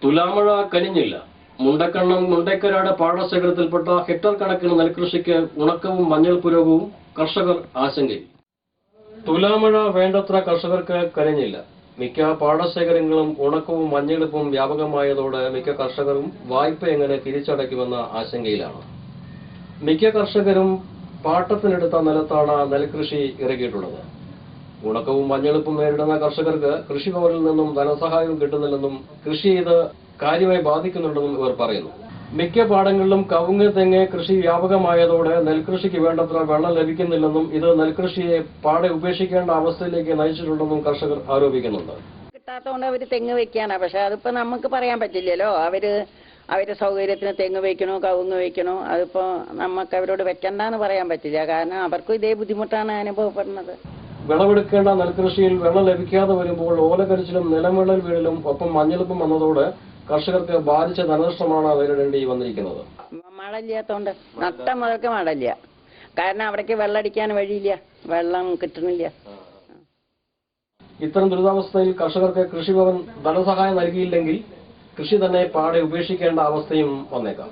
തുലാമഴ കനിഞ്ഞില്ല. മുണ്ടക്കണ്ണം Mundekkarad പാടശേഖരത്തിൽപ്പെട്ട hectare കണക്കിന് നെൽകൃഷിക്ക് ഉണക്കവും മഞ്ഞൾ പുരോഗവും കർഷകർ ആശങ്കയിൽ. തുലാമഴ വേണ്ടത്ര കർഷകർക്ക് കനിഞ്ഞില്ല. മിക്ക പാടശേഖരങ്ങളും ഉണക്കവും മഞ്ഞെടുപ്പും വ്യാപകമായതോടെ മിക്ക കർഷകരും വായ്പ എങ്ങനെ തിരിച്ചടയ്ക്കുമെന്ന ആശങ്കയിലാണ്. മിക്ക കർഷകരും പാട്ടത്തിനെടുത്ത നിലത്താണ് നെൽകൃഷി ഇറക്കിയിട്ടുള്ളത്. ഉണക്കവും മഞ്ഞെടുപ്പും നേരിടുന്ന കർഷകർക്ക് കൃഷിഭവനിൽ നിന്നും ധനസഹായവും കിട്ടുന്നില്ലെന്നും കൃഷി ഇത് കാര്യമായി ബാധിക്കുന്നുണ്ടെന്നും ഇവർ പറയുന്നു. മിക്ക പാടങ്ങളിലും കവുങ്ങ് തെങ്ങ് കൃഷി വ്യാപകമായതോടെ നെൽകൃഷിക്ക് വേണ്ടത്ര വെള്ളം ലഭിക്കുന്നില്ലെന്നും ഇത് നെൽകൃഷിയെ പാടെ ഉപേക്ഷിക്കേണ്ട അവസ്ഥയിലേക്ക് നയിച്ചിട്ടുണ്ടെന്നും കർഷകർ ആരോപിക്കുന്നുണ്ട്. കിട്ടാത്തതുകൊണ്ട് അവർ തെങ്ങ് വെക്കാനാ. പക്ഷെ അതിപ്പോ നമുക്ക് പറയാൻ പറ്റില്ലല്ലോ. അവരുടെ സൗകര്യത്തിന് തെങ്ങ് വയ്ക്കണോ കവുങ്ങ് വയ്ക്കണോ, അതിപ്പോ നമുക്ക് അവരോട് വെക്കണ്ടെന്ന് പറയാൻ പറ്റില്ല. കാരണം അവർക്കും ഇതേ ബുദ്ധിമുട്ടാണ് അനുഭവപ്പെടുന്നത്. വിളവെടുക്കേണ്ട നെൽകൃഷിയിൽ വെള്ളം ലഭിക്കാതെ വരുമ്പോൾ ഓലകരിച്ചിലും നിലംവിള്ളൽ വീഴലും ഒപ്പം മഞ്ഞെടുപ്പും വന്നതോടെ കർഷകർക്ക് ബാധിച്ച ധനനഷ്ടമാണ് നേരിടേണ്ടി വന്നിരിക്കുന്നത്. മഴ ഇല്ലാത്തതുകൊണ്ട് നട്ടം മുതൽക്ക് മഴയില്ല. കാരണം അവിടേക്ക് വെള്ളമടിക്കാൻ വഴിയില്ല, വെള്ളം കിട്ടുന്നില്ല. ഇത്തരം ദുരിതാവസ്ഥയിൽ കർഷകർക്ക് കൃഷിഭവൻ ധനസഹായം നൽകിയില്ലെങ്കിൽ കൃഷി തന്നെ പാടെ ഉപേക്ഷിക്കേണ്ട അവസ്ഥയും വന്നേക്കാം.